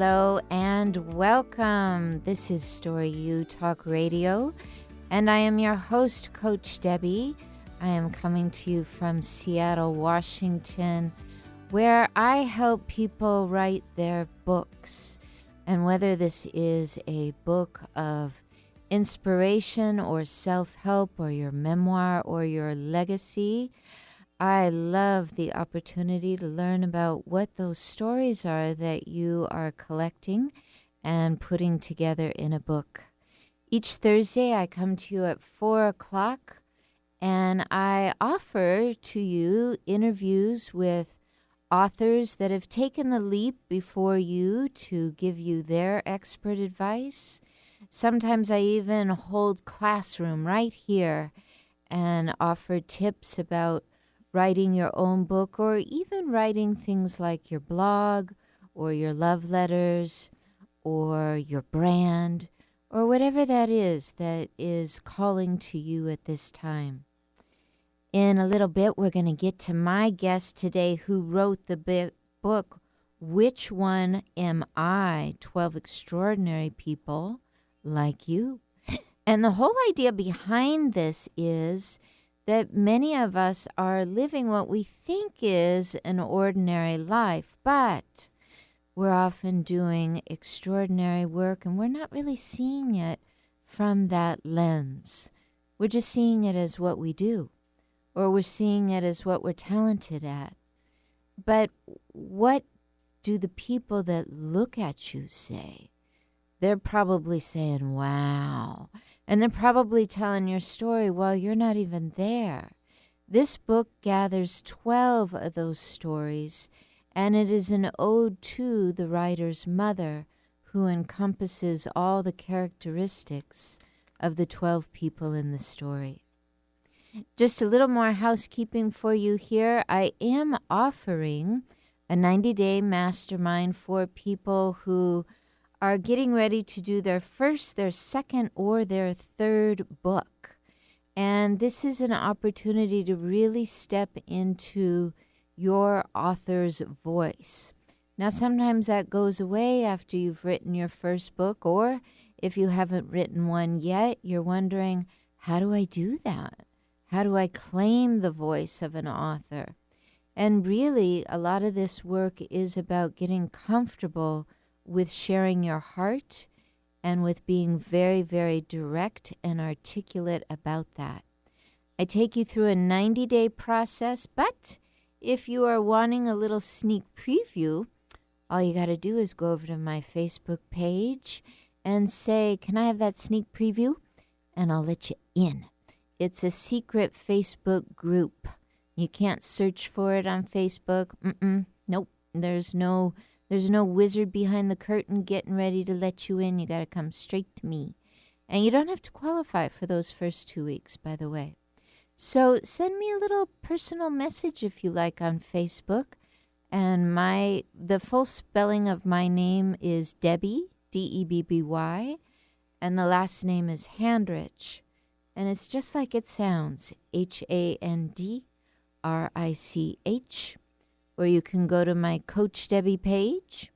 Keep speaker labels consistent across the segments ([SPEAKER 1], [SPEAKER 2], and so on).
[SPEAKER 1] Hello and welcome. This is StoryU Talk Radio, and I am your host, Coach Debby. I am coming to you from Seattle, Washington, where I help people write their books. And whether this is a book of inspiration or self-help or your memoir or your legacy, I love the opportunity to learn about what those stories are that you are collecting and putting together in a book. Each Thursday, I come to you at 4 o'clock, and I offer to you interviews with authors that have taken the leap before you to give you their expert advice. Sometimes I even hold classroom right here and offer tips about writing your own book, or even writing things like your blog or your love letters or your brand or whatever that is calling to you at this time. In a little bit, we're going to get to my guest today who wrote the book, Which One Am I? 12 Extraordinary People Like You. And the whole idea behind this is that many of us are living what we think is an ordinary life, but we're often doing extraordinary work and we're not really seeing it from that lens. We're just seeing it as what we do, or we're seeing it as what we're talented at. But what do the people that look at you say? They're probably saying, wow. And they're probably telling your story while you're not even there. This book gathers 12 of those stories, and it is an ode to the writer's mother, who encompasses all the characteristics of the 12 people in the story. Just a little more housekeeping for you here. I am offering a 90-day mastermind for people who are getting ready to do their first, their second, or their third book. And this is an opportunity to really step into your author's voice. Now, sometimes that goes away after you've written your first book, or if you haven't written one yet, you're wondering, how do I do that? How do I claim the voice of an author? And really, a lot of this work is about getting comfortable with sharing your heart and with being very, very direct and articulate about that. I take you through a 90-day process, but if you are wanting a little sneak preview, all you got to do is go over to my Facebook page and say, can I have that sneak preview? And I'll let you in. It's a secret Facebook group. You can't search for it on Facebook. Nope. There's no wizard behind the curtain getting ready to let you in. You got to come straight to me. And you don't have to qualify for those first 2 weeks, by the way. So send me a little personal message if you like on Facebook. And the full spelling of my name is Debby, Debby, and the last name is Handrich. And it's just like it sounds, Handrich. Or you can go to my Coach Debby page,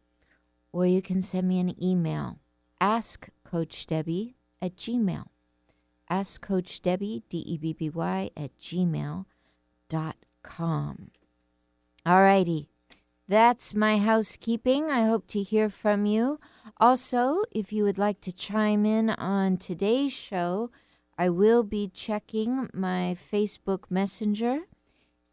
[SPEAKER 1] or you can send me an email, askcoachdebby@gmail. AskCoachDebby, Debby, @gmail.com. All righty. That's my housekeeping. I hope to hear from you. Also, if you would like to chime in on today's show, I will be checking my Facebook Messenger,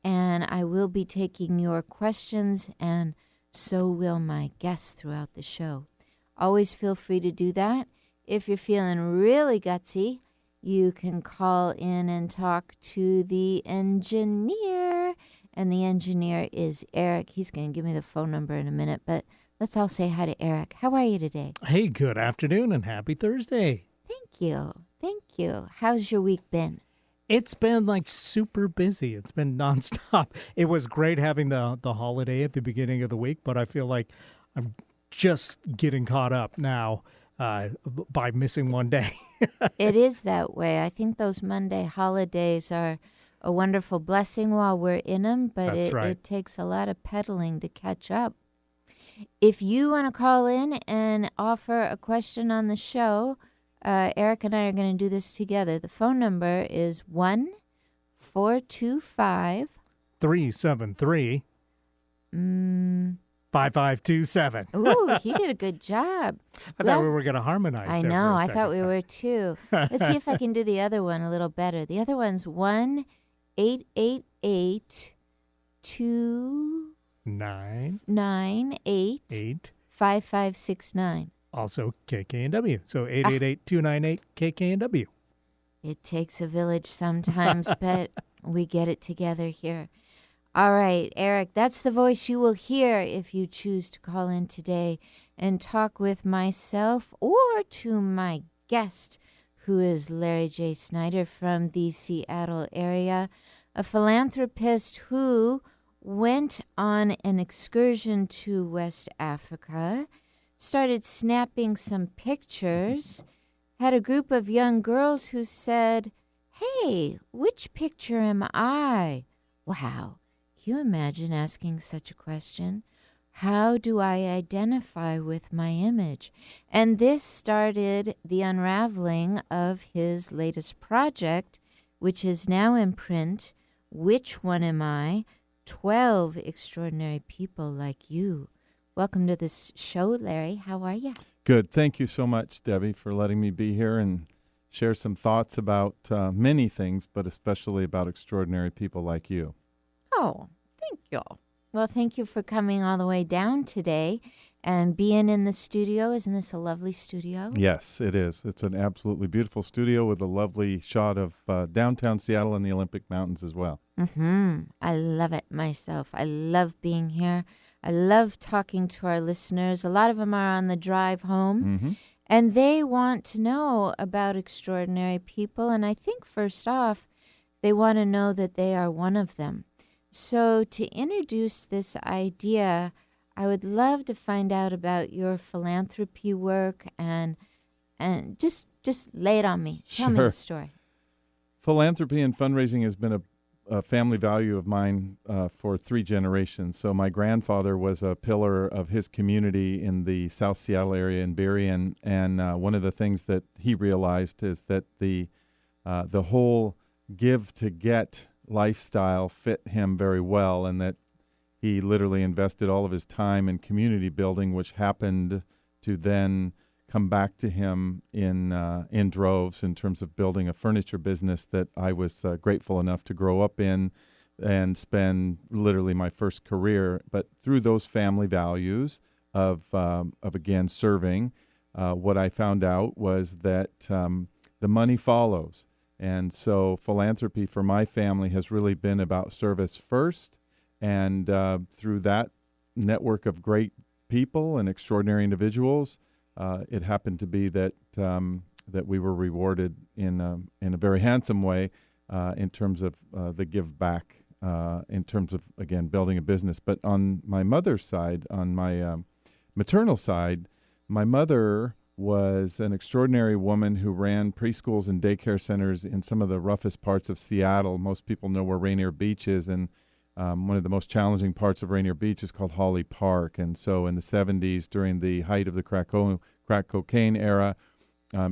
[SPEAKER 1] and I will be taking your questions, and so will my guests throughout the show. Always feel free to do that. If you're feeling really gutsy, you can call in and talk to the engineer. And the engineer is Eric. He's going to give me the phone number in a minute, but let's all say hi to Eric. How are you today?
[SPEAKER 2] Hey, good afternoon and happy Thursday.
[SPEAKER 1] Thank you. Thank you. How's your week been?
[SPEAKER 2] It's been like super busy. It's been nonstop. It was great having the holiday at the beginning of the week, but I feel like I'm just getting caught up now by missing one day.
[SPEAKER 1] It is that way. I think those Monday holidays are a wonderful blessing while we're in them, but
[SPEAKER 2] That's right.
[SPEAKER 1] It takes a lot of pedaling to catch up. If you want to call in and offer a question on the show, Eric and I are going to do this together. The phone number is 1-425
[SPEAKER 2] 373 5527.
[SPEAKER 1] Ooh, he did a good job.
[SPEAKER 2] I thought we were going to harmonize.
[SPEAKER 1] I
[SPEAKER 2] there
[SPEAKER 1] know.
[SPEAKER 2] for a
[SPEAKER 1] I thought we
[SPEAKER 2] second
[SPEAKER 1] were too. Let's see if I can do the other one a little better. The other one's 1-888-298-5569.
[SPEAKER 2] 9 Also KKNW. So 888-298-KKNW.
[SPEAKER 1] It takes a village sometimes, but we get it together here. All right, Eric, that's the voice you will hear if you choose to call in today and talk with myself or to my guest, who is Larry Jay Schneider from the Seattle area, a philanthropist who went on an excursion to West Africa, started snapping some pictures, had a group of young girls who said, "Hey, which picture am I?" Wow. Can you imagine asking such a question? How do I identify with my image? And this started the unraveling of his latest project, which is now in print. Which One Am I? 12 Extraordinary People Like You. Welcome to this show, Larry. How are you?
[SPEAKER 3] Good. Thank you so much, Debbie, for letting me be here and share some thoughts about many things, but especially about extraordinary people like you.
[SPEAKER 1] Oh, thank you. Well, thank you for coming all the way down today and being in the studio. Isn't this a lovely studio?
[SPEAKER 3] Yes, it is. It's an absolutely beautiful studio with a lovely shot of downtown Seattle and the Olympic Mountains as well.
[SPEAKER 1] I love it myself. I love being here. I love talking to our listeners. A lot of them are on the drive home, and they want to know about extraordinary people. And I think first off, they want to know that they are one of them. So to introduce this idea, I would love to find out about your philanthropy work and just lay it on me. Tell me the story.
[SPEAKER 3] Philanthropy and fundraising has been a family value of mine for 3 generations. So my grandfather was a pillar of his community in the South Seattle area in Berrien, and one of the things that he realized is that the whole give to get lifestyle fit him very well, and that he literally invested all of his time in community building, which happened to then come back to him in droves in terms of building a furniture business that I was grateful enough to grow up in and spend literally my first career. But through those family values of again serving, what I found out was that the money follows. And so philanthropy for my family has really been about service first. And through that network of great people and extraordinary individuals, it happened to be that that we were rewarded in a very handsome way in terms of the give back, in terms of, again, building a business. But on my mother's side, on my maternal side, my mother was an extraordinary woman who ran preschools and daycare centers in some of the roughest parts of Seattle. Most people know where Rainier Beach is, and one of the most challenging parts of Rainier Beach is called Holly Park. And so in the 70s, during the height of the crack cocaine era,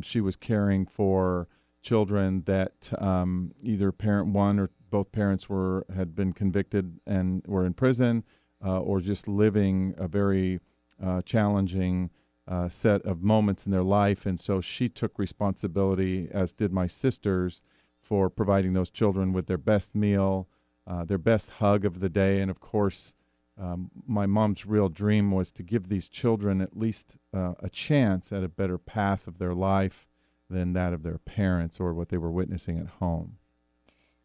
[SPEAKER 3] she was caring for children that either parent one or both parents had been convicted and were in prison, or just living a very challenging set of moments in their life. And so she took responsibility, as did my sisters, for providing those children with their best meal, their best hug of the day. And of course, my mom's real dream was to give these children at least a chance at a better path of their life than that of their parents or what they were witnessing at home.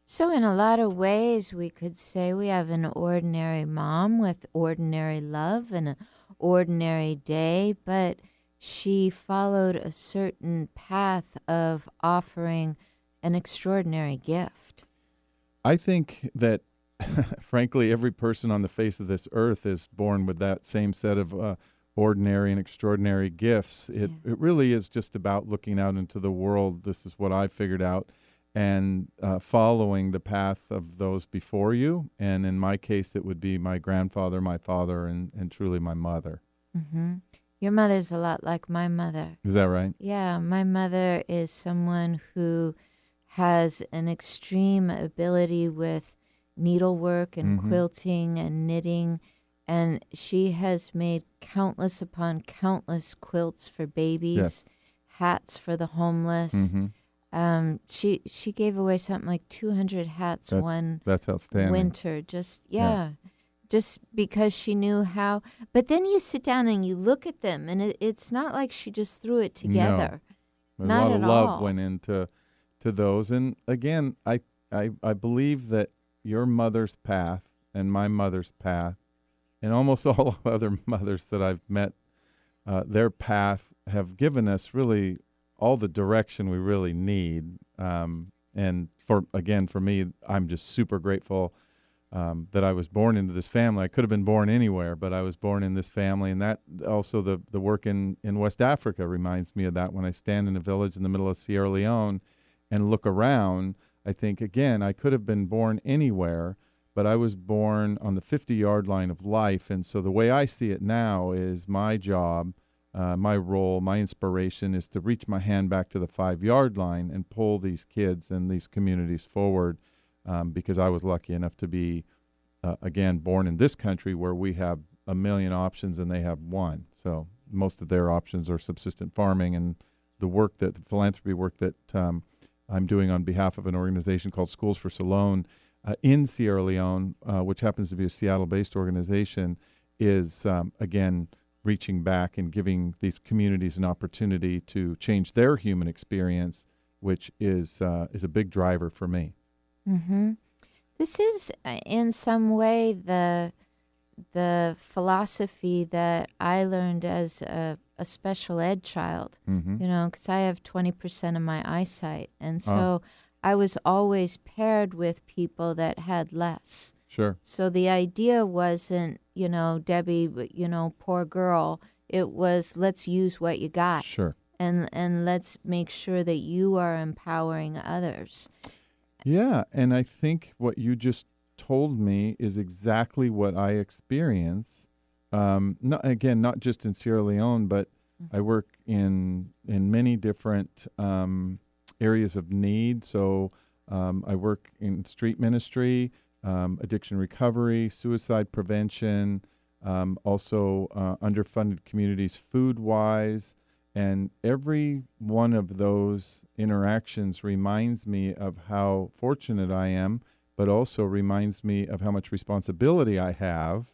[SPEAKER 1] So in a lot of ways, we could say we have an ordinary mom with ordinary love and an ordinary day, but she followed a certain path of offering an extraordinary gift.
[SPEAKER 3] I think that, frankly, every person on the face of this earth is born with that same set of ordinary and extraordinary gifts. It really is just about looking out into the world. This is what I figured out, and following the path of those before you. And in my case, it would be my grandfather, my father, and truly my mother.
[SPEAKER 1] Mm-hmm. Your mother's a lot like my mother.
[SPEAKER 3] Is that right?
[SPEAKER 1] Yeah, my mother is someone who has an extreme ability with needlework and quilting and knitting, and she has made countless upon countless quilts for babies, hats for the homeless. She gave away something like 200 hats
[SPEAKER 3] That's outstanding.
[SPEAKER 1] winter. Just because she knew how. But then you sit down and you look at them, and it's not like she just threw it together.
[SPEAKER 3] No.
[SPEAKER 1] Not
[SPEAKER 3] a lot
[SPEAKER 1] at
[SPEAKER 3] of love
[SPEAKER 1] all.
[SPEAKER 3] went into those. And again, I believe that your mother's path and my mother's path and almost all other mothers that I've met, their path have given us really all the direction we really need. And for me, I'm just super grateful that I was born into this family. I could have been born anywhere, but I was born in this family. And that also the work in West Africa reminds me of that. When I stand in a village in the middle of Sierra Leone and look around, I think, again, I could have been born anywhere, but I was born on the 50-yard line of life. And so the way I see it now is my job, my role, my inspiration is to reach my hand back to the 5-yard line and pull these kids and these communities forward. Because I was lucky enough to be, again, born in this country where we have a million options and they have one. So most of their options are subsistent farming, and the philanthropy work that I'm doing on behalf of an organization called Schools for Siloam in Sierra Leone, which happens to be a Seattle-based organization, is, again, reaching back and giving these communities an opportunity to change their human experience, which is a big driver for me.
[SPEAKER 1] Mm-hmm. This is, in some way, the philosophy that I learned as a special ed child. Because I have 20% of my eyesight, and so I was always paired with people that had less.
[SPEAKER 3] Sure.
[SPEAKER 1] So the idea wasn't, Debbie, poor girl. It was, let's use what you got.
[SPEAKER 3] Sure.
[SPEAKER 1] And let's make sure that you are empowering others.
[SPEAKER 3] Yeah, and I think what you just told me is exactly what I experience. Not just in Sierra Leone, but I work in many different areas of need. So I work in street ministry, addiction recovery, suicide prevention, also underfunded communities food-wise. And every one of those interactions reminds me of how fortunate I am, but also reminds me of how much responsibility I have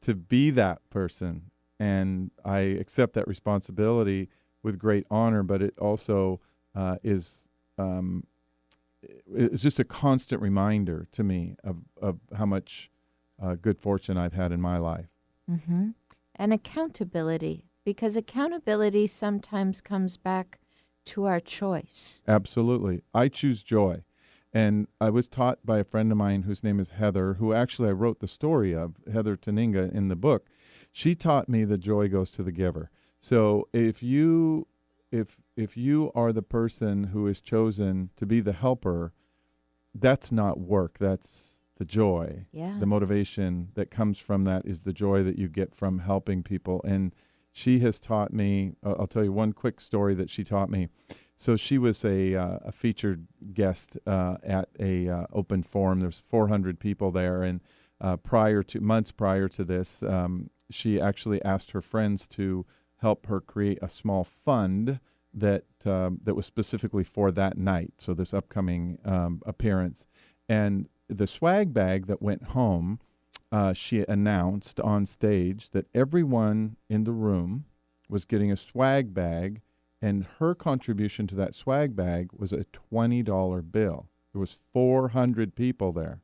[SPEAKER 3] to be that person. And I accept that responsibility with great honor, but it also is just a constant reminder to me of how much good fortune I've had in my life.
[SPEAKER 1] Mm-hmm. And accountability. Because accountability sometimes comes back to our choice.
[SPEAKER 3] Absolutely. I choose joy. And I was taught by a friend of mine whose name is Heather, who actually I wrote the story of, Heather Taninga, in the book. She taught me that joy goes to the giver. So if you are the person who is chosen to be the helper, that's not work. That's the joy.
[SPEAKER 1] Yeah.
[SPEAKER 3] The motivation that comes from that is the joy that you get from helping people. And she has taught me, I'll tell you one quick story that she taught me. So she was a featured guest at a open forum. There's 400 people there, and months prior to this, she actually asked her friends to help her create a small fund that was specifically for that night, so this upcoming appearance. And the swag bag that went home, she announced on stage that everyone in the room was getting a swag bag, and her contribution to that swag bag was a $20 bill. There was 400 people there.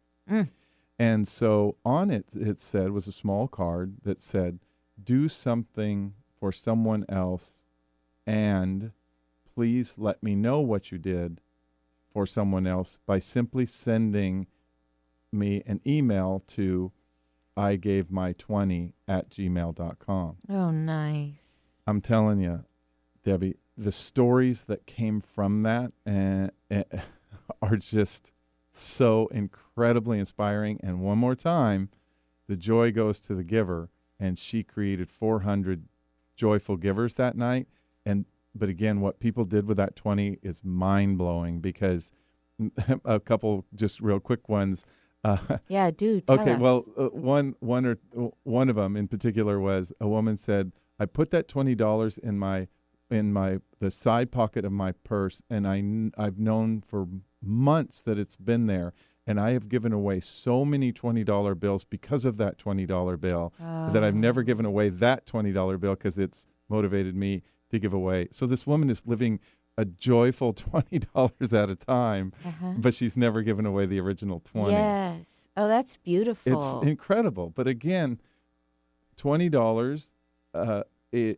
[SPEAKER 3] And so on it said, was a small card that said, do something for someone else, and please let me know what you did for someone else by simply sending me an email to igavemy20@gmail.com.
[SPEAKER 1] Oh, nice.
[SPEAKER 3] I'm telling you, Debbie, the stories that came from that are just so incredibly inspiring. And one more time, the joy goes to the giver. and she created 400 joyful givers that night. But again, what people did with that 20 is mind-blowing, because a couple just real quick ones.
[SPEAKER 1] Yeah, do tell
[SPEAKER 3] okay,
[SPEAKER 1] us.
[SPEAKER 3] well, one of them in particular was a woman said, "I put that $20 in the side pocket of my purse, and I've known for months that it's been there, and I have given away so many $20 bills because of that $20 bill that I've never given away that $20 bill because it's motivated me to give away." So this woman is living a joyful $20 at a time, but she's never given away the original 20.
[SPEAKER 1] Yes. Oh, that's beautiful.
[SPEAKER 3] It's incredible. But again, $20,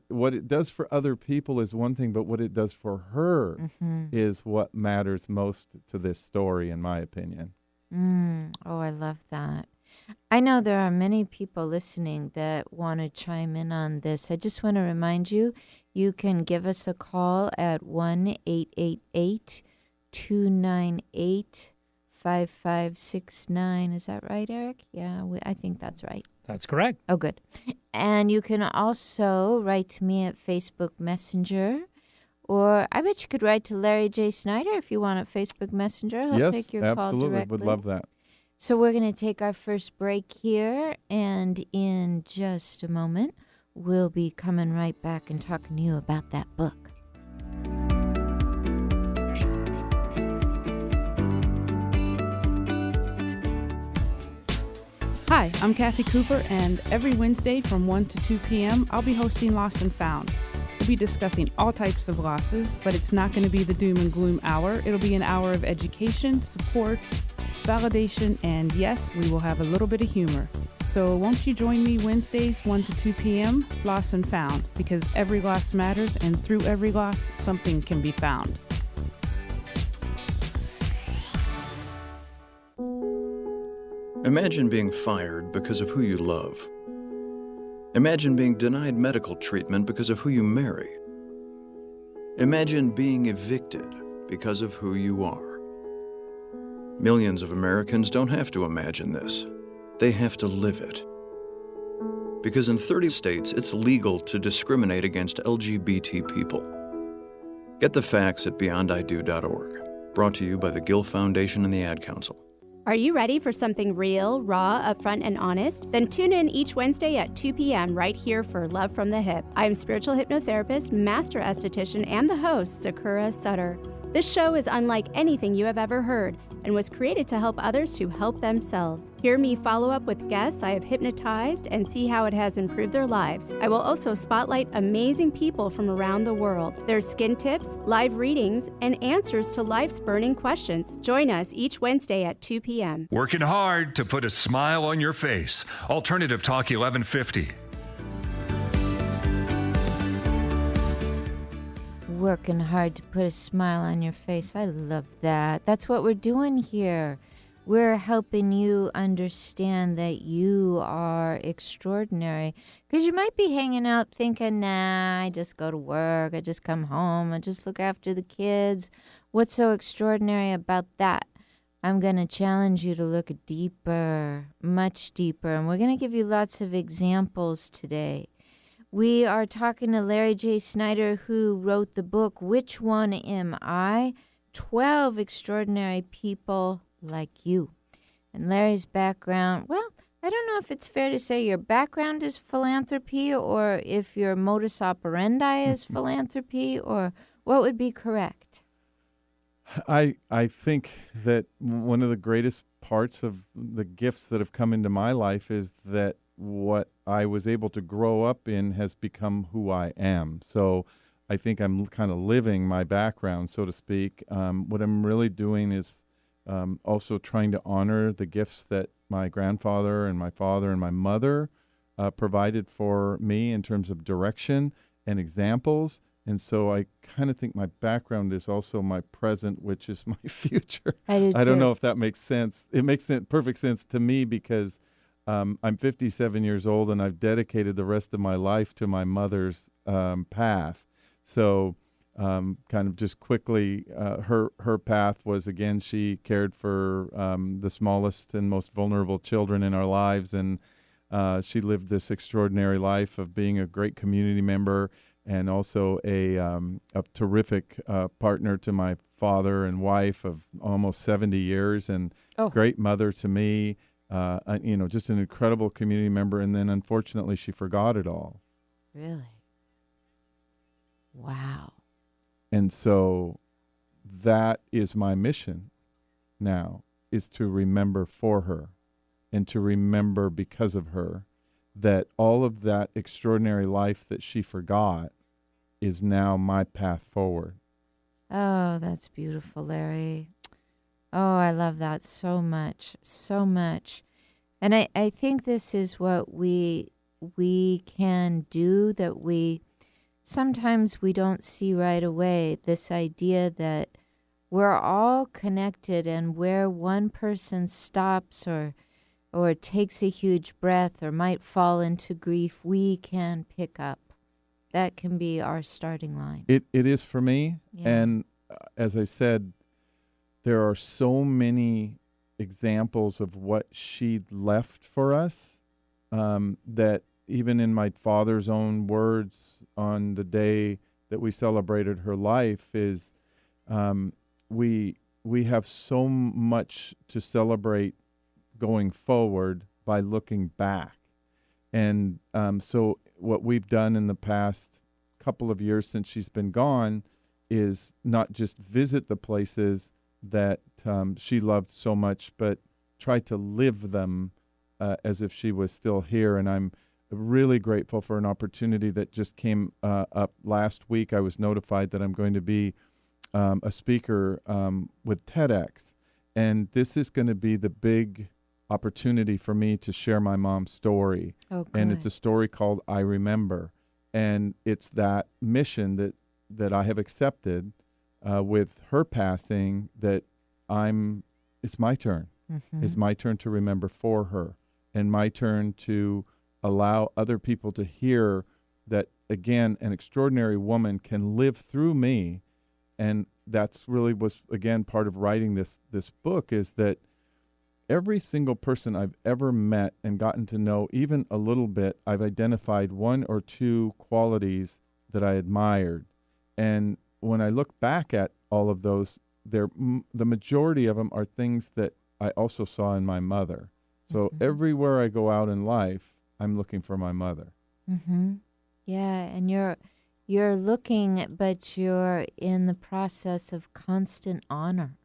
[SPEAKER 3] what it does for other people is one thing, but what it does for her is what matters most to this story, in my opinion.
[SPEAKER 1] Oh, I love that. I know there are many people listening that want to chime in on this. I just want to remind you, you can give us a call at 1-888-298-5569. Is that right, Eric? Yeah, I think that's right.
[SPEAKER 2] That's correct.
[SPEAKER 1] Oh, good. And you can also write to me at Facebook Messenger, or I bet you could write to Larry Jay Snyder if you want at Facebook Messenger. He'll take your call directly.
[SPEAKER 3] Absolutely. Would love that.
[SPEAKER 1] So we're going to take our first break here, and in just a moment, we'll be coming right back and talking to you about that book.
[SPEAKER 4] Hi, I'm Kathy Cooper, and every Wednesday from 1 to 2 p.m., I'll be hosting Lost and Found. We'll be discussing all types of losses, but it's not going to be the doom and gloom hour. It'll be an hour of education, support, validation, and yes, we will have a little bit of humor. So won't you join me Wednesdays, 1 to 2 p.m., Lost and Found, because every loss matters, and through every loss, something can be found.
[SPEAKER 5] Imagine being fired because of who you love. Imagine being denied medical treatment because of who you marry. Imagine being evicted because of who you are. Millions of Americans don't have to imagine this. They have to live it. Because in 30 states, it's legal to discriminate against LGBT people. Get the facts at beyondido.org. Brought to you by the Gill Foundation and the Ad Council.
[SPEAKER 6] Are you ready for something real, raw, upfront, and honest? Then tune in each Wednesday at 2 p.m. right here for Love from the Hip. I am spiritual hypnotherapist, master esthetician, and the host, Sakura Sutter. This show is unlike anything you have ever heard and was created to help others to help themselves. Hear me follow up with guests I have hypnotized and see how it has improved their lives. I will also spotlight amazing people from around the world. There's skin tips, live readings, and answers to life's burning questions. Join us each Wednesday at 2 p.m.
[SPEAKER 7] Working hard to put a smile on your face. Alternative Talk 1150.
[SPEAKER 1] Working hard to put a smile on your face. I love that. That's what we're doing here. We're helping you understand that you are extraordinary. Because you might be hanging out thinking, nah, I just go to work. I just come home. I just look after the kids. What's so extraordinary about that? I'm going to challenge you to look deeper, much deeper. And we're going to give you lots of examples today. We are talking to Larry J. Snyder, who wrote the book, Which One Am I? 12 Extraordinary People Like You. And Larry's background, well, I don't know if it's fair to say your background is philanthropy or if your modus operandi is philanthropy, or what would be correct?
[SPEAKER 3] I think that one of the greatest parts of the gifts that have come into my life is that what I was able to grow up in has become who I am. So I think I'm kind of living my background, so to speak. What I'm really doing is also trying to honor the gifts that my grandfather and my father and my mother provided for me in terms of direction and examples. And so I kind of think my background is also my present, which is my future.
[SPEAKER 1] I do too.
[SPEAKER 3] I don't know if that makes sense. It makes perfect sense to me because I'm 57 years old and I've dedicated the rest of my life to my mother's path. So kind of just quickly, her path was, again, she cared for the smallest and most vulnerable children in our lives. And She lived this extraordinary life of being a great community member and also a terrific partner to my father and wife of almost 70 years, and great mother to me. Just an incredible community member. And then, unfortunately, she forgot it all.
[SPEAKER 1] Really? Wow.
[SPEAKER 3] And so that is my mission now, is to remember for her and to remember because of her that all of that extraordinary life that she forgot is now my path forward.
[SPEAKER 1] Oh, that's beautiful, Larry. Oh, I love that so much, so much. And I think this is what we can do that sometimes we don't see right away, this idea that we're all connected, and where one person stops or takes a huge breath or might fall into grief, we can pick up. That can be our starting line.
[SPEAKER 3] It is for me.
[SPEAKER 1] Yeah.
[SPEAKER 3] And as I said, there are so many examples of what she left for us that even in my father's own words on the day that we celebrated her life is we have so much to celebrate going forward by looking back. And so what we've done in the past couple of years since she's been gone is not just visit the places that she loved so much, but try to live them as if she was still here. And I'm really grateful for an opportunity that just came up last week. I was notified that I'm going to be a speaker with TEDx. And this is going to be the big opportunity for me to share my mom's story.
[SPEAKER 1] Oh,
[SPEAKER 3] and it's a story called I Remember. And it's that mission that I have accepted with her passing, that it's my turn. Mm-hmm. It's my turn to remember for her, and my turn to allow other people to hear that, again, an extraordinary woman can live through me. And that's really was, again, part of writing this book, is that every single person I've ever met and gotten to know, even a little bit, I've identified one or two qualities that I admired. And when I look back at all of those, the majority of them are things that I also saw in my mother. So everywhere I go out in life, I'm looking for my mother.
[SPEAKER 1] Mm-hmm. Yeah, and you're looking, but you're in the process of constant honor.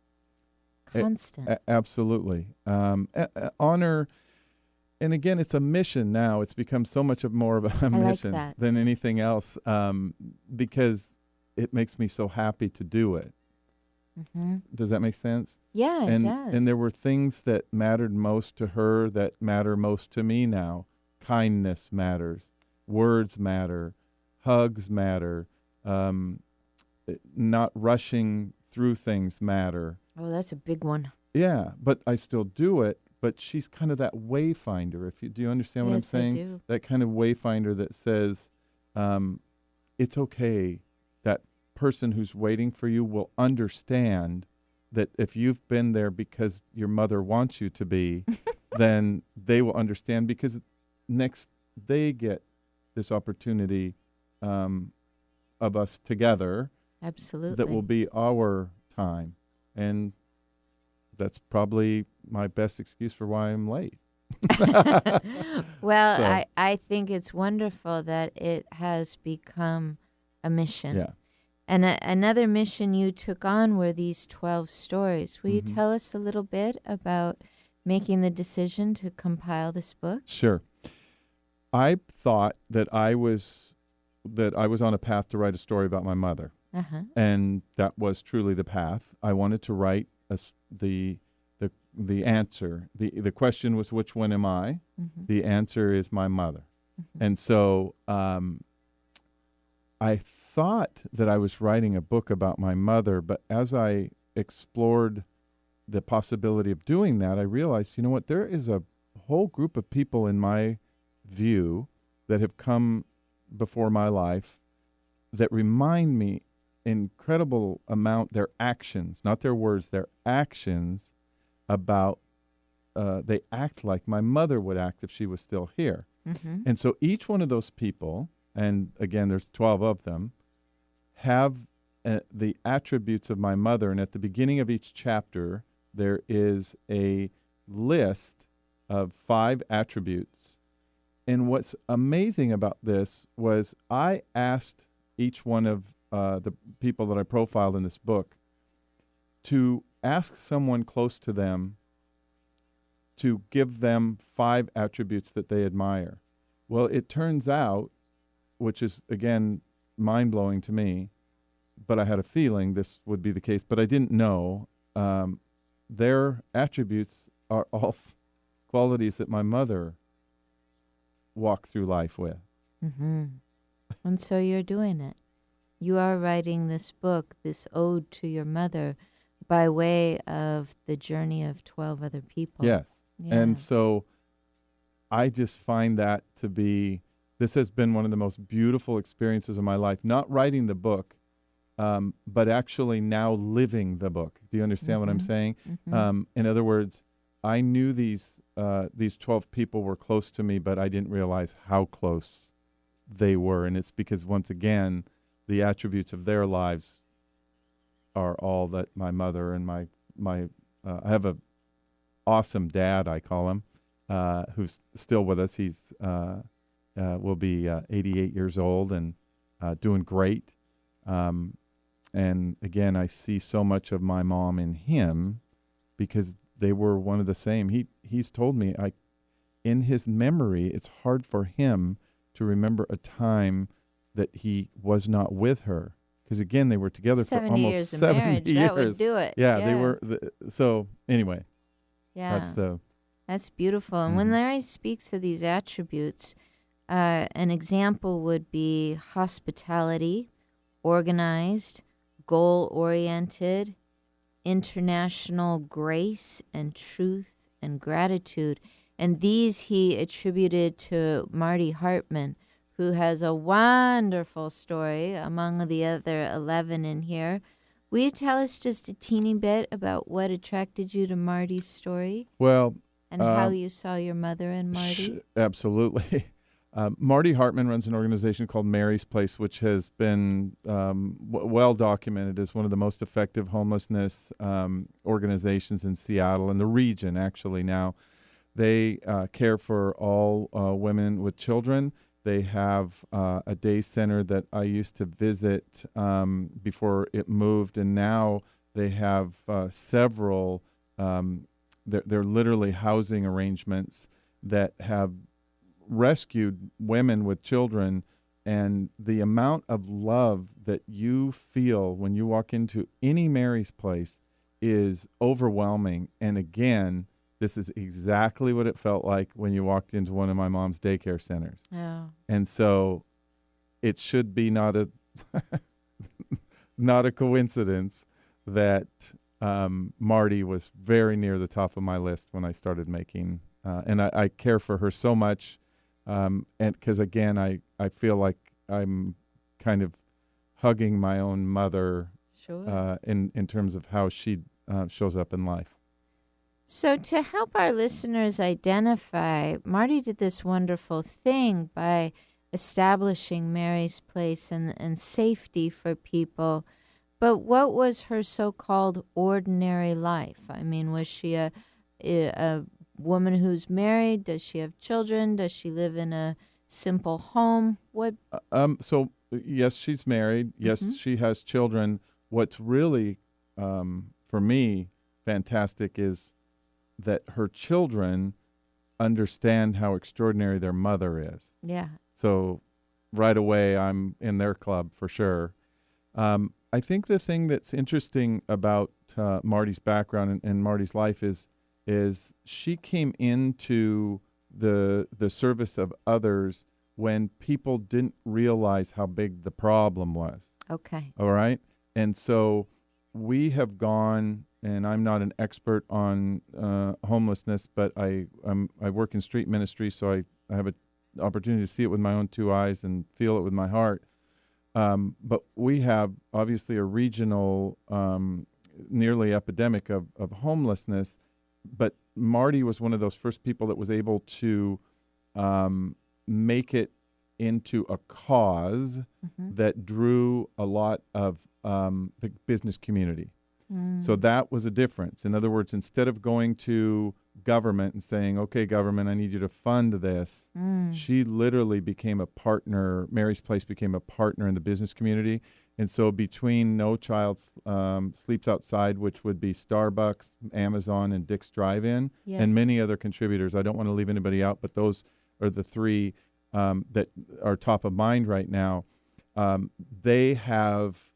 [SPEAKER 1] Constant.
[SPEAKER 3] Absolutely. Honor, and again, it's a mission now. It's become so much more of a mission than anything else, because it makes me so happy to do it. Mm-hmm. Does that make sense?
[SPEAKER 1] Yeah, it does.
[SPEAKER 3] And there were things that mattered most to her that matter most to me now. Kindness matters. Words matter. Hugs matter. Not rushing through things matter.
[SPEAKER 1] Oh, that's a big one.
[SPEAKER 3] Yeah, but I still do it. But she's kind of that wayfinder. Do you understand what I'm saying?
[SPEAKER 1] Yes, I do.
[SPEAKER 3] That kind of wayfinder that says, it's okay. That person who's waiting for you will understand that if you've been there because your mother wants you to be, then they will understand, because next they get this opportunity of us together.
[SPEAKER 1] Absolutely.
[SPEAKER 3] That will be our time. And that's probably my best excuse for why I'm late.
[SPEAKER 1] Well,
[SPEAKER 3] So.
[SPEAKER 1] I think it's wonderful that it has become a mission.
[SPEAKER 3] Yeah.
[SPEAKER 1] And another mission you took on were these 12 stories. Will you tell us a little bit about making the decision to compile this book?
[SPEAKER 3] Sure. I thought that I was on a path to write a story about my mother.
[SPEAKER 1] Uh-huh.
[SPEAKER 3] And that was truly the path. I wanted to write the answer. The question was, which one am I? Mm-hmm. The answer is my mother. Mm-hmm. And so I thought that I was writing a book about my mother, but as I explored the possibility of doing that, I realized, you know what, there is a whole group of people in my view that have come before my life that remind me incredible amount, their actions, not their words, their actions about they act like my mother would act if she was still here.
[SPEAKER 1] Mm-hmm.
[SPEAKER 3] And so each one of those people, and again, there's 12 of them, have the attributes of my mother. And at the beginning of each chapter, there is a list of 5 attributes. And what's amazing about this was I asked each one of the people that I profiled in this book to ask someone close to them to give them 5 attributes that they admire. Well, it turns out, which is, again, mind-blowing to me, but I had a feeling this would be the case, but I didn't know, their attributes are all qualities that my mother walked through life with.
[SPEAKER 1] Mm-hmm. And so you're doing it. You are writing this book, this ode to your mother, by way of the journey of 12 other people.
[SPEAKER 3] Yes.
[SPEAKER 1] Yeah.
[SPEAKER 3] And so I just find that to be, this has been one of the most beautiful experiences of my life, not writing the book, but actually now living the book. Do you understand what I'm saying?
[SPEAKER 1] Mm-hmm.
[SPEAKER 3] In other words, I knew these 12 people were close to me, but I didn't realize how close they were. And it's because, once again, the attributes of their lives are all that my mother and my I have a awesome dad, I call him, who's still with us. He's will be 88 years old and doing great. And again, I see so much of my mom in him because they were one of the same. He's told me, in his memory, it's hard for him to remember a time that he was not with her. Because again, they were together for
[SPEAKER 1] 70
[SPEAKER 3] almost
[SPEAKER 1] years of
[SPEAKER 3] 70
[SPEAKER 1] marriage.
[SPEAKER 3] years.
[SPEAKER 1] That would do it.
[SPEAKER 3] Yeah, they were. So anyway,
[SPEAKER 1] Yeah.
[SPEAKER 3] that's
[SPEAKER 1] beautiful. And when Larry speaks of these attributes, an example would be hospitality, organized, goal-oriented, international grace and truth and gratitude. And these he attributed to Marty Hartman, who has a wonderful story among the other 11 in here. Will you tell us just a teeny bit about what attracted you to Marty's story?
[SPEAKER 3] Well,
[SPEAKER 1] and how you saw your mother and Marty?
[SPEAKER 3] Absolutely. Marty Hartman runs an organization called Mary's Place, which has been well documented as one of the most effective homelessness organizations in Seattle and the region, actually, now. They care for all women with children. They have a day center that I used to visit before it moved, and now they have several, they're literally housing arrangements that have rescued women with children, and the amount of love that you feel when you walk into any Mary's Place is overwhelming. And again, this is exactly what it felt like when you walked into one of my mom's daycare centers.
[SPEAKER 1] Oh.
[SPEAKER 3] And so it should be not a not a coincidence that Marty was very near the top of my list when I started making, and I care for her so much. And because, again, I feel like I'm kind of hugging my own mother.
[SPEAKER 1] Sure.
[SPEAKER 3] In terms of how she shows up in life.
[SPEAKER 1] So to help our listeners identify, Marty did this wonderful thing by establishing Mary's Place and safety for people. But what was her so-called ordinary life? I mean, was she a woman who's married? Does she have children? Does she live in a simple home? What?
[SPEAKER 3] So, yes, she's married. Yes, she has children. What's really, for me, fantastic is that her children understand how extraordinary their mother is.
[SPEAKER 1] Yeah.
[SPEAKER 3] So right away, I'm in their club for sure. I think the thing that's interesting about Marty's background and Marty's life is she came into the service of others when people didn't realize how big the problem was.
[SPEAKER 1] Okay.
[SPEAKER 3] All right? And so we have gone, and I'm not an expert on homelessness, but I work in street ministry, so I have an opportunity to see it with my own 2 eyes and feel it with my heart. But we have obviously a regional, nearly epidemic of homelessness, but Marty was one of those first people that was able to make it into a cause that drew a lot of the business community. So that was a difference. In other words, instead of going to government and saying, okay, government, I need you to fund this, she literally became a partner. Mary's Place became a partner in the business community. And so between No Child Sleeps Outside, which would be Starbucks, Amazon, and Dick's Drive-In, and many other contributors, I don't want to leave anybody out, but those are the three that are top of mind right now. They have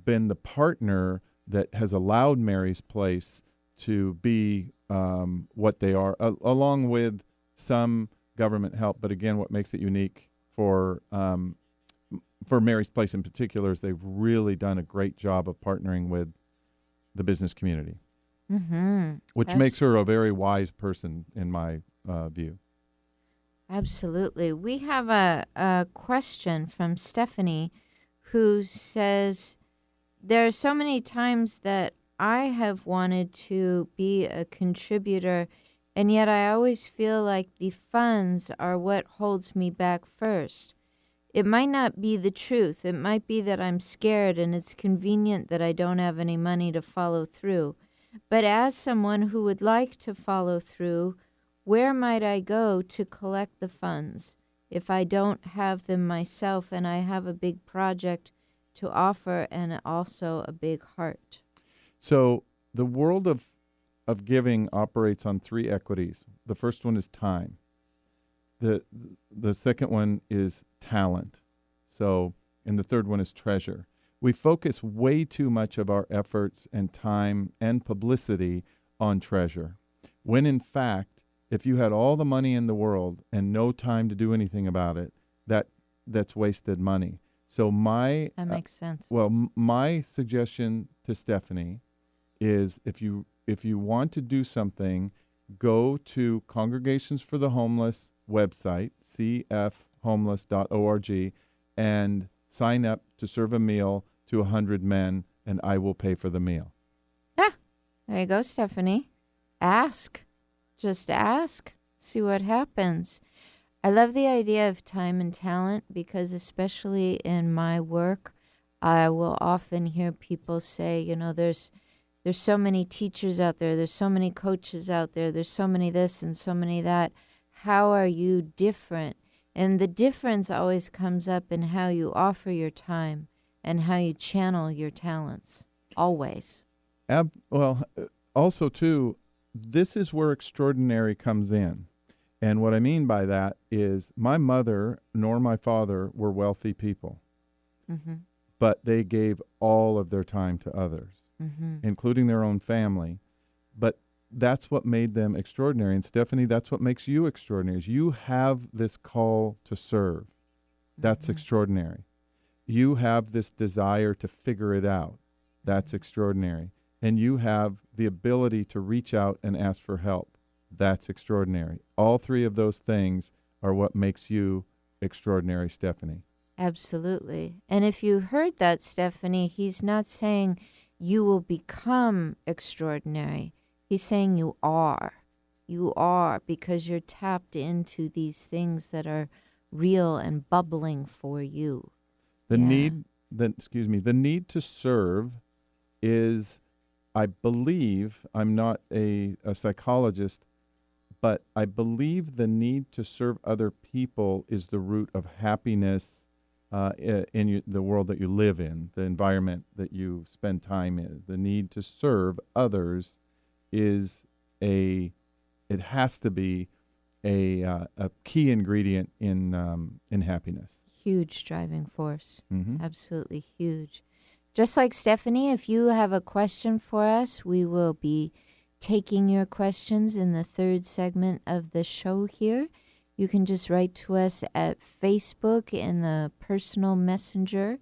[SPEAKER 3] been the partner that has allowed Mary's Place to be what they are, along with some government help. But again, what makes it unique for Mary's Place in particular is they've really done a great job of partnering with the business community, which makes her a very wise person in my view.
[SPEAKER 1] Absolutely. We have a question from Stephanie who says, there are so many times that I have wanted to be a contributor, and yet I always feel like the funds are what holds me back first. It might not be the truth. It might be that I'm scared and it's convenient that I don't have any money to follow through. But as someone who would like to follow through, where might I go to collect the funds if I don't have them myself and I have a big project to offer and also a big heart?
[SPEAKER 3] So the world of giving operates on three equities. The first one is time. The second one is talent. So, and the third one is treasure. We focus way too much of our efforts and time and publicity on treasure, when in fact, if you had all the money in the world and no time to do anything about it, that's wasted money. So that
[SPEAKER 1] makes sense.
[SPEAKER 3] My suggestion to Stephanie is if you want to do something, go to Congregations for the Homeless website, cfhomeless.org, and sign up to serve a meal to 100 men, and I will pay for the meal.
[SPEAKER 1] There you go, Stephanie. Ask. Just ask. See what happens. I love the idea of time and talent because especially in my work, I will often hear people say, there's so many teachers out there, there's so many coaches out there, there's so many this and so many that. How are you different? And the difference always comes up in how you offer your time and how you channel your talents, always.
[SPEAKER 3] Also, too, this is where extraordinary comes in. And what I mean by that is my mother nor my father were wealthy people, but they gave all of their time to others, including their own family. But that's what made them extraordinary. And Stephanie, that's what makes you extraordinary. Is you have this call to serve. That's extraordinary. You have this desire to figure it out. That's extraordinary. And you have the ability to reach out and ask for help. That's extraordinary. All three of those things are what makes you extraordinary, Stephanie.
[SPEAKER 1] Absolutely. And if you heard that, Stephanie, he's not saying you will become extraordinary. He's saying you are. You are, because you're tapped into these things that are real and bubbling for you.
[SPEAKER 3] The need to serve is, I believe, I'm not a psychologist, but I believe the need to serve other people is the root of happiness in the world that you live in, the environment that you spend time in. The need to serve others it has to be a key ingredient in happiness.
[SPEAKER 1] Huge driving force. Absolutely huge. Just like Stephanie, if you have a question for us, we will be taking your questions in the third segment of the show here. You can just write to us at Facebook in the personal messenger,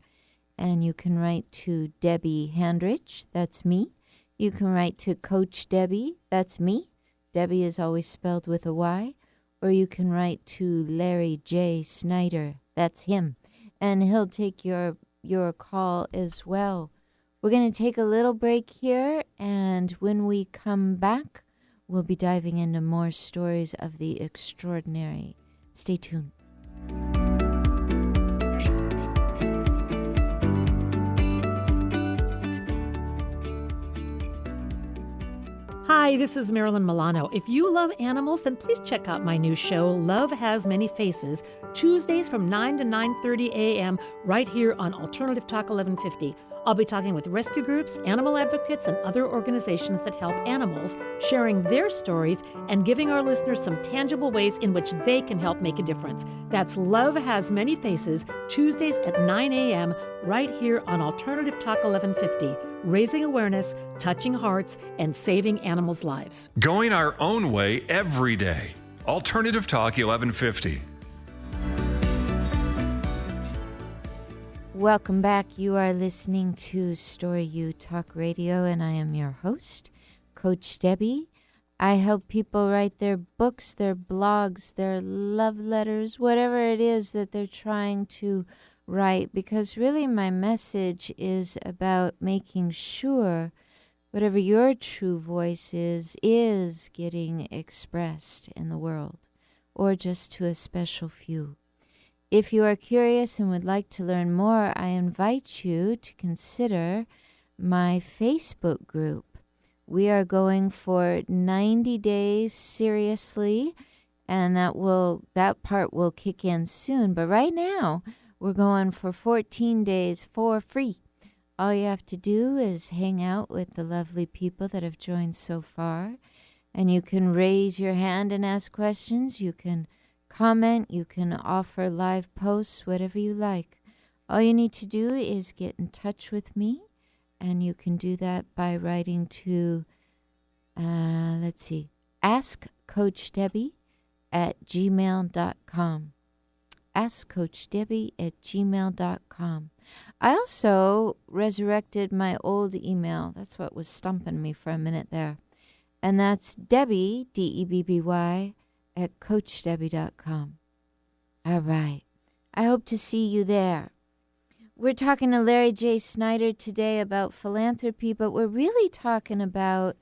[SPEAKER 1] and you can write to Debby Handrich, that's me. You can write to Coach Debby, that's me. Debby is always spelled with a Y. Or you can write to Larry Jay Schneider, that's him. And he'll take your call as well. We're going to take a little break here, and when we come back, we'll be diving into more stories of the extraordinary. Stay tuned.
[SPEAKER 8] Hi, this is Marilyn Milano. If you love animals, then please check out my new show, Love Has Many Faces, Tuesdays from 9 to 9:30 a.m. right here on Alternative Talk 1150. I'll be talking with rescue groups, animal advocates, and other organizations that help animals, sharing their stories and giving our listeners some tangible ways in which they can help make a difference. That's Love Has Many Faces, Tuesdays at 9 a.m. right here on Alternative Talk 1150. Raising awareness, touching hearts, and saving animals' lives.
[SPEAKER 7] Going our own way every day. Alternative Talk 1150.
[SPEAKER 1] Welcome back. You are listening to StoryU Talk Radio, and I am your host, Coach Debby. I help people write their books, their blogs, their love letters, whatever it is that they're trying to write, because really my message is about making sure whatever your true voice is getting expressed in the world, or just to a special few. If you are curious and would like to learn more, I invite you to consider my Facebook group. We are going for 90 days seriously, and that part will kick in soon. But right now, we're going for 14 days for free. All you have to do is hang out with the lovely people that have joined so far, and you can raise your hand and ask questions. You can comment, you can offer live posts, whatever you like. All you need to do is get in touch with me, and you can do that by writing to, askcoachdebby@gmail.com. askcoachdebby@gmail.com. I also resurrected my old email. That's what was stumping me for a minute there. And that's Debby, Debby, @coachdebby.com. All right. I hope to see you there. We're talking to Larry Jay Schneider today about philanthropy, but we're really talking about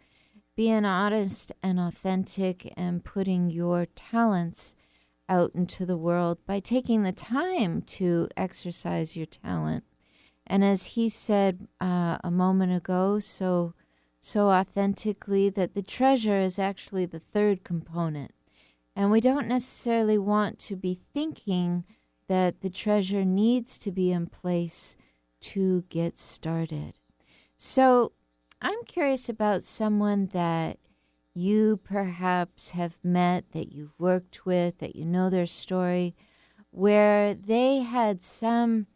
[SPEAKER 1] being honest and authentic and putting your talents out into the world by taking the time to exercise your talent. And as he said a moment ago, so authentically, that the treasure is actually the third component. And we don't necessarily want to be thinking that the treasure needs to be in place to get started. So I'm curious about someone that you perhaps have met, that you've worked with, that you know their story, where they had some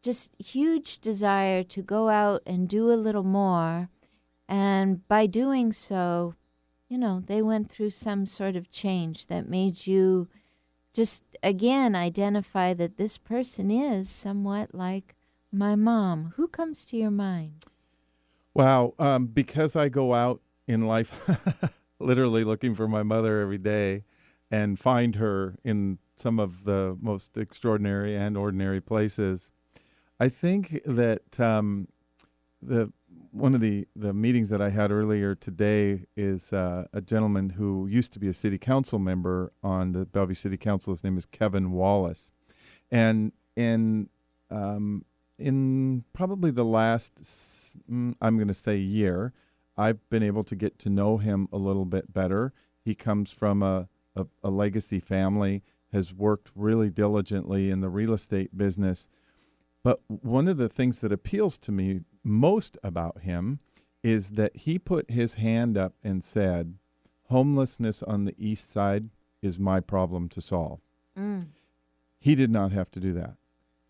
[SPEAKER 1] just huge desire to go out and do a little more. And by doing so, they went through some sort of change that made you just, again, identify that this person is somewhat like my mom. Who comes to your mind?
[SPEAKER 3] Wow. Because I go out in life literally looking for my mother every day and find her in some of the most extraordinary and ordinary places, I think that one of the meetings that I had earlier today is a gentleman who used to be a city council member on the Bellevue City Council. His name is Kevin Wallace. And in probably the last, I'm going to say year, I've been able to get to know him a little bit better. He comes from a legacy family, has worked really diligently in the real estate business. But one of the things that appeals to me most about him is that he put his hand up and said, homelessness on the east side is my problem to solve. He did not have to do that.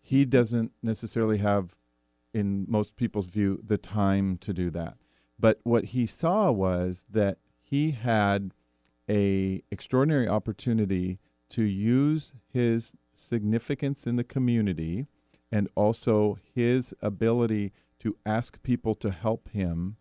[SPEAKER 3] He doesn't necessarily have, in most people's view, the time to do that. But what he saw was that he had an extraordinary opportunity to use his significance in the community and also his ability to ask people to help him.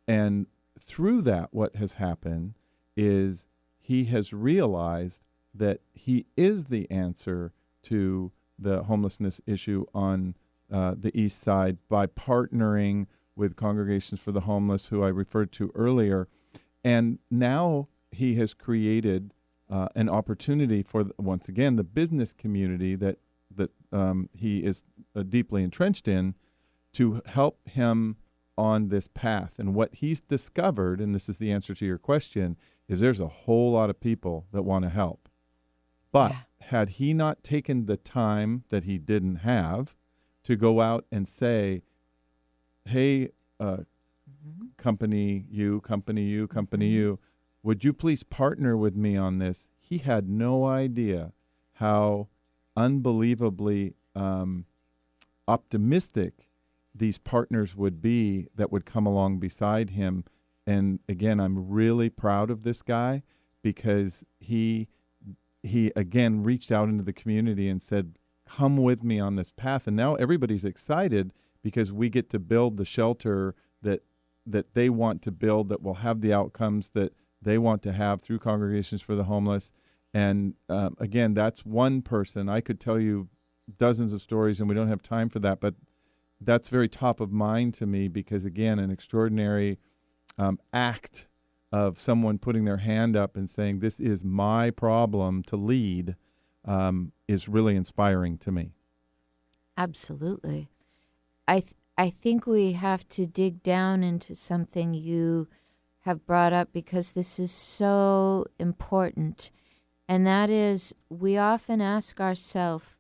[SPEAKER 3] And through that, what has happened is he has realized that he is the answer to the homelessness issue on the east side by partnering with Congregations for the Homeless, who I referred to earlier. And now he has created an opportunity for, once again, the business community that he is deeply entrenched in, to help him on this path. And what he's discovered, and this is the answer to your question, is there's a whole lot of people that want to help. But had he not taken the time that he didn't have to go out and say, hey, company you, would you please partner with me on this? He had no idea how unbelievably optimistic these partners would be that would come along beside him. And again, I'm really proud of this guy, because he again reached out into the community and said, come with me on this path. And now everybody's excited because we get to build the shelter that they want to build, that will have the outcomes that they want to have through Congregations for the Homeless. And again, that's one person. I could tell you dozens of stories, and we don't have time for that, but that's very top of mind to me, because, again, an extraordinary act of someone putting their hand up and saying, this is my problem to lead, is really inspiring to me.
[SPEAKER 1] Absolutely. I think we have to dig down into something you have brought up, because this is so important. And that is, we often ask ourselves,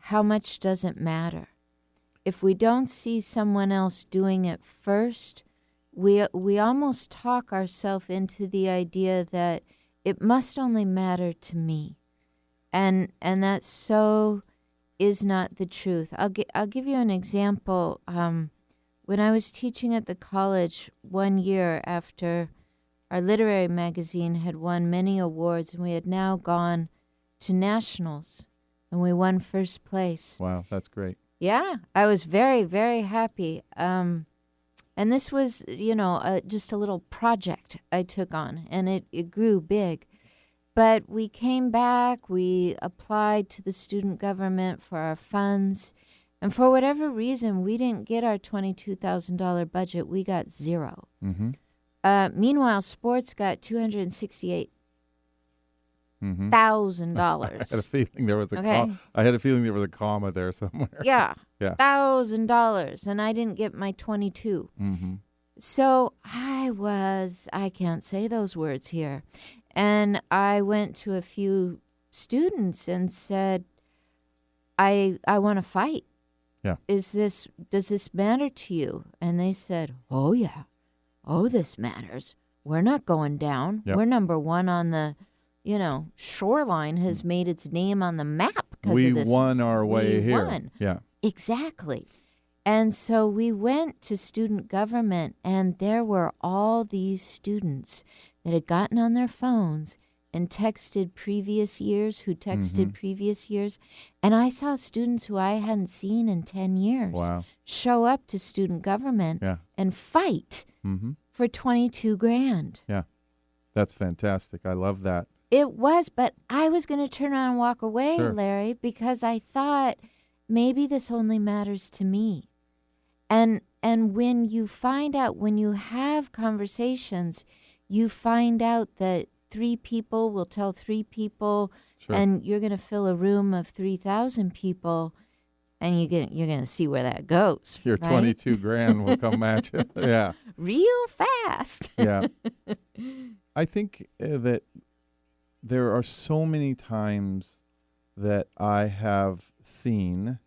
[SPEAKER 1] how much does it matter? If we don't see someone else doing it first, we almost talk ourselves into the idea that it must only matter to me. And that so is not the truth. I'll give you an example. When I was teaching at the college one year after our literary magazine had won many awards, and we had now gone to nationals, and we won first place.
[SPEAKER 3] Wow, that's great.
[SPEAKER 1] Yeah, I was very, very happy. And this was, just a little project I took on, and it grew big. But we came back, we applied to the student government for our funds, and for whatever reason, we didn't get our $22,000 budget. We got zero.
[SPEAKER 3] Mm-hmm.
[SPEAKER 1] Meanwhile, sports got $268,000.
[SPEAKER 3] I had a feeling there was a comma there somewhere.
[SPEAKER 1] Yeah.
[SPEAKER 3] Yeah.
[SPEAKER 1] $1,000, and I didn't get my 22.
[SPEAKER 3] Mm-hmm.
[SPEAKER 1] So I can't say those words here. And I went to a few students and said, I want to fight.
[SPEAKER 3] Yeah.
[SPEAKER 1] Does this matter to you? And they said, oh, yeah. Oh, this matters. We're not going down.
[SPEAKER 3] Yep.
[SPEAKER 1] We're number one on the, shoreline has made its name on the map because
[SPEAKER 3] we
[SPEAKER 1] of this.
[SPEAKER 3] won our way
[SPEAKER 1] we
[SPEAKER 3] here.
[SPEAKER 1] Won.
[SPEAKER 3] Yeah.
[SPEAKER 1] Exactly. And so we went to student government, and there were all these students that had gotten on their phones and texted previous years, who texted previous years. And I saw students who I hadn't seen in 10 years show up to student government and fight for $22,000.
[SPEAKER 3] Yeah, that's fantastic. I love that.
[SPEAKER 1] It was, but I was going to turn around and walk away,
[SPEAKER 3] Sure.
[SPEAKER 1] Larry, because I thought maybe this only matters to me. And when you find out, when you have conversations, you find out that 3 people will tell 3 people,
[SPEAKER 3] Sure.
[SPEAKER 1] and you're going to fill a room of 3,000 people, and you're going to see where that goes.
[SPEAKER 3] Your
[SPEAKER 1] right?
[SPEAKER 3] $22,000 will come at you. Yeah.
[SPEAKER 1] Real fast.
[SPEAKER 3] Yeah. I think that there are so many times that I have seen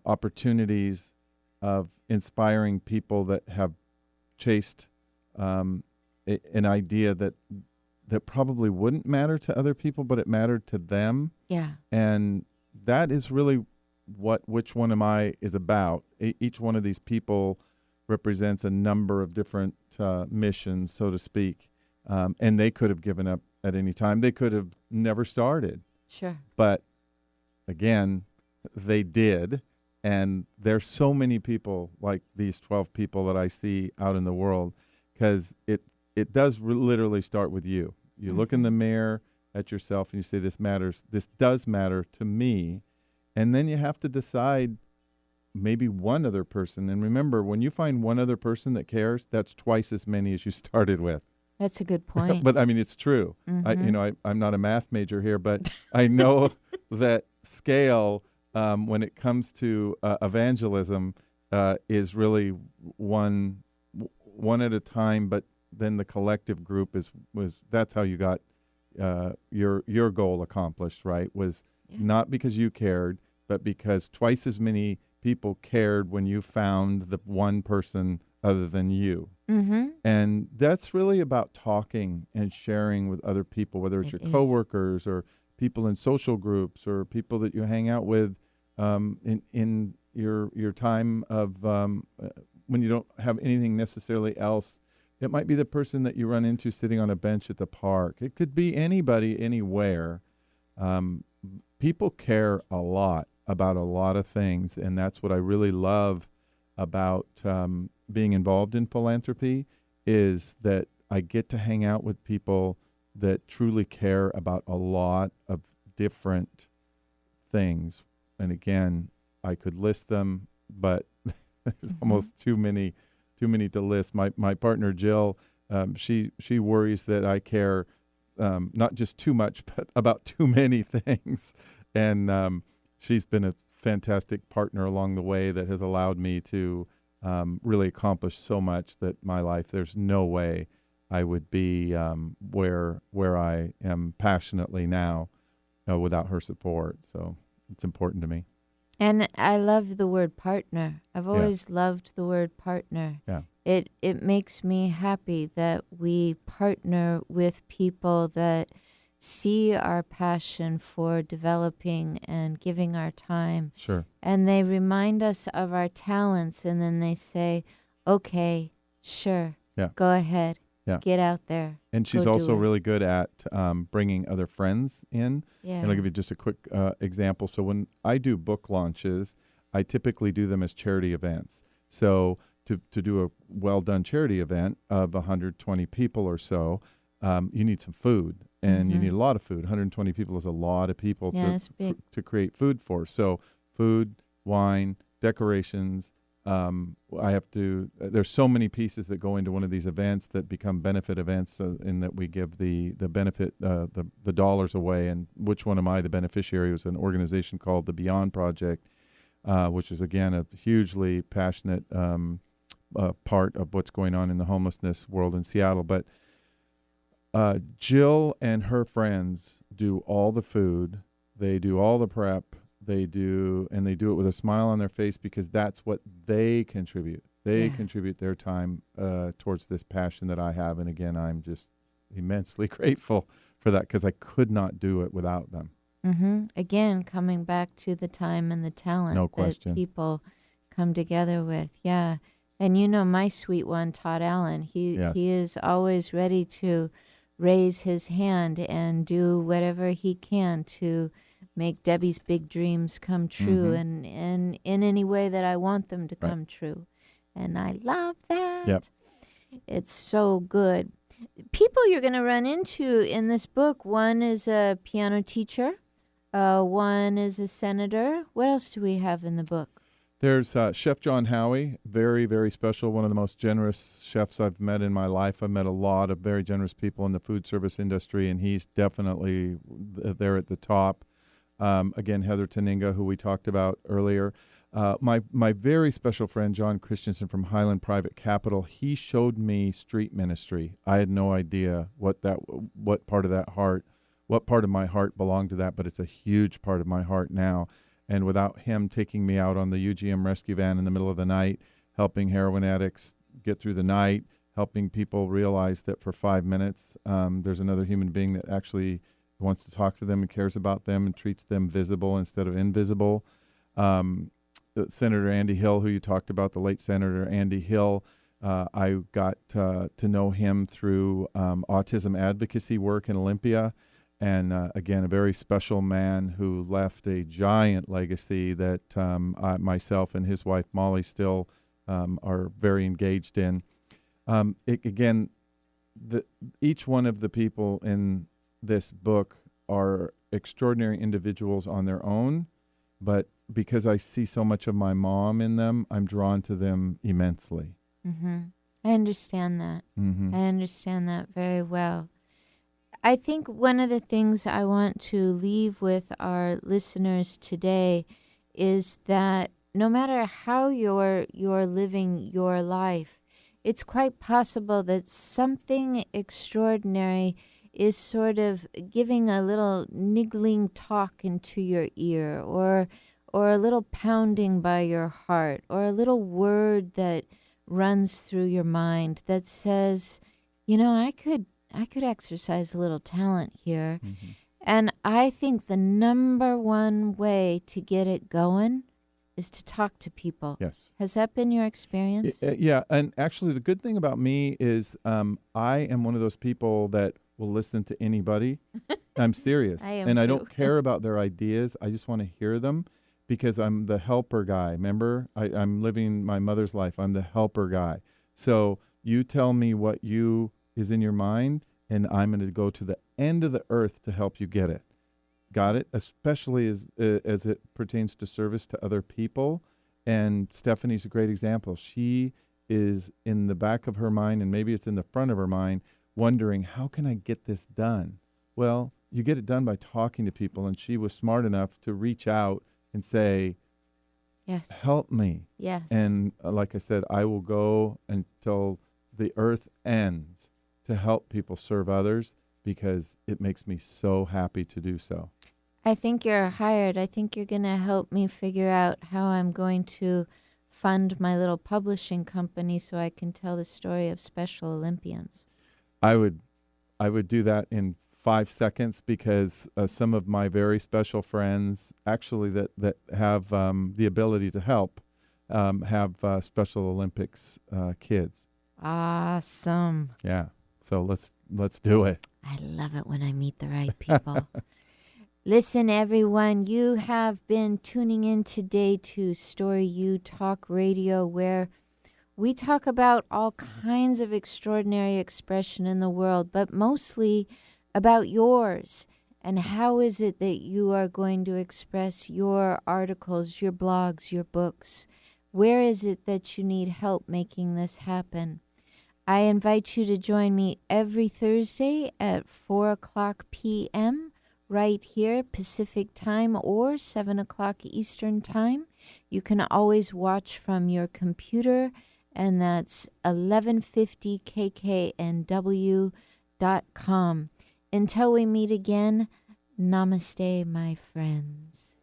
[SPEAKER 3] opportunities of inspiring people that have chased an idea that probably wouldn't matter to other people, but it mattered to them.
[SPEAKER 1] Yeah.
[SPEAKER 3] And that is really what Which One Am I is about. Each one of these people represents a number of different missions, so to speak. And they could have given up at any time. They could have never started.
[SPEAKER 1] Sure.
[SPEAKER 3] But again, they did. And there's so many people like these 12 people that I see out in the world, because it does literally start with you. You look in the mirror at yourself and you say, this matters. This does matter to me. And then you have to decide maybe one other person. And remember, when you find one other person that cares, that's twice as many as you started with.
[SPEAKER 1] That's a good point.
[SPEAKER 3] But I mean, it's true. I'm not a math major here, but I know that scale, when it comes to evangelism, is really one at a time. But then the collective group that's how you got your goal accomplished, right? Was not because you cared, but because twice as many people cared when you found the one person other than you.
[SPEAKER 1] Mm-hmm.
[SPEAKER 3] And that's really about talking and sharing with other people, whether it's your coworkers or people in social groups or people that you hang out with in your time of when you don't have anything necessarily else. It might be the person that you run into sitting on a bench at the park. It could be anybody, anywhere. People care a lot about a lot of things, and that's what I really love about being involved in philanthropy, is that I get to hang out with people that truly care about a lot of different things. And again, I could list them, but there's almost too many to list. My partner Jill, she worries that I care not just too much, but about too many things. And she's been a fantastic partner along the way that has allowed me to really accomplish so much that my life, there's no way I would be where I am passionately now without her support. So it's important to me.
[SPEAKER 1] And I love the word partner. I've always loved the word partner.
[SPEAKER 3] Yeah.
[SPEAKER 1] It makes me happy that we partner with people that see our passion for developing and giving our time.
[SPEAKER 3] Sure.
[SPEAKER 1] And they remind us of our talents, and then they say, okay, sure, go ahead, get out there.
[SPEAKER 3] And she's also really good at bringing other friends in.
[SPEAKER 1] Yeah.
[SPEAKER 3] And I'll give you just a quick example. So when I do book launches, I typically do them as charity events. So to do a well-done charity event of 120 people or so, you need some food. And you need a lot of food. 120 people is a lot of people to create food for. So food, wine, decorations. There's so many pieces that go into one of these events that become benefit events, in that we give the benefit, the dollars away. And which one am I the beneficiary? It was an organization called the Beyond Project, which is, again, a hugely passionate part of what's going on in the homelessness world in Seattle. But Jill and her friends do all the food. They do all the prep. They do it with a smile on their face, because that's what they contribute. They contribute their time towards this passion that I have. And again, I'm just immensely grateful for that, because I could not do it without them.
[SPEAKER 1] Mm-hmm. Again, coming back to the time and the talent that people come together with. Yeah. And my sweet one, Todd Allen, he is always ready to raise his hand and do whatever he can to make Debbie's big dreams come true, and in any way that I want them to come true. And I love that.
[SPEAKER 3] Yep.
[SPEAKER 1] It's so good. People you're going to run into in this book, one is a piano teacher, one is a senator. What else do we have in the book?
[SPEAKER 3] There's Chef John Howie, very, very special, one of the most generous chefs I've met in my life. I've met a lot of very generous people in the food service industry, and he's definitely there at the top. Again, Heather Taninga, who we talked about earlier. My very special friend, John Christensen from Highland Private Capital, he showed me street ministry. I had no idea what part of my heart belonged to that, but it's a huge part of my heart now. And without him taking me out on the UGM rescue van in the middle of the night, helping heroin addicts get through the night, helping people realize that for 5 minutes, there's another human being that actually wants to talk to them and cares about them and treats them visible instead of invisible. Senator Andy Hill, who you talked about, the late Senator Andy Hill, I got to know him through autism advocacy work in Olympia. And again, a very special man who left a giant legacy that myself and his wife Molly still are very engaged in. Each one of the people in this book are extraordinary individuals on their own, but because I see so much of my mom in them, I'm drawn to them immensely.
[SPEAKER 1] Mm-hmm. I understand that.
[SPEAKER 3] Mm-hmm.
[SPEAKER 1] I understand that very well. I think one of the things I want to leave with our listeners today is that no matter how you're living your life, it's quite possible that something extraordinary is sort of giving a little niggling talk into your ear, or a little pounding by your heart, or a little word that runs through your mind that says, I could exercise a little talent here.
[SPEAKER 3] Mm-hmm.
[SPEAKER 1] And I think the number one way to get it going is to talk to people.
[SPEAKER 3] Yes.
[SPEAKER 1] Has that been your experience?
[SPEAKER 3] Yeah, and actually the good thing about me is I am one of those people that will listen to anybody. I'm serious.
[SPEAKER 1] I am
[SPEAKER 3] and I
[SPEAKER 1] too.
[SPEAKER 3] don't care about their ideas. I just want to hear them because I'm the helper guy. Remember, I'm living my mother's life. I'm the helper guy. So you tell me what is in your mind, and I'm going to go to the end of the earth to help you get it. Got it? Especially as it pertains to service to other people. And Stephanie's a great example. She is in the back of her mind, and maybe it's in the front of her mind, wondering, how can I get this done? Well, you get it done by talking to people, and she was smart enough to reach out and say,
[SPEAKER 1] Yes.
[SPEAKER 3] help me.
[SPEAKER 1] Yes.
[SPEAKER 3] And like I said, I will go until the earth ends to help people serve others because it makes me so happy to do so.
[SPEAKER 1] I think you're hired. I think you're going to help me figure out how I'm going to fund my little publishing company so I can tell the story of Special Olympians.
[SPEAKER 3] I would do that in 5 seconds because some of my very special friends, actually that have the ability to help, have Special Olympics kids.
[SPEAKER 1] Awesome.
[SPEAKER 3] Yeah. So let's do it.
[SPEAKER 1] I love it when I meet the right people. Listen, everyone, you have been tuning in today to StoryU Talk Radio, where we talk about all kinds of extraordinary expression in the world, but mostly about yours. And how is it that you are going to express your articles, your blogs, your books? Where is it that you need help making this happen? I invite you to join me every Thursday at 4 o'clock p.m. right here, Pacific time, or 7 o'clock Eastern time. You can always watch from your computer, and that's 1150kknw.com. Until we meet again, namaste, my friends.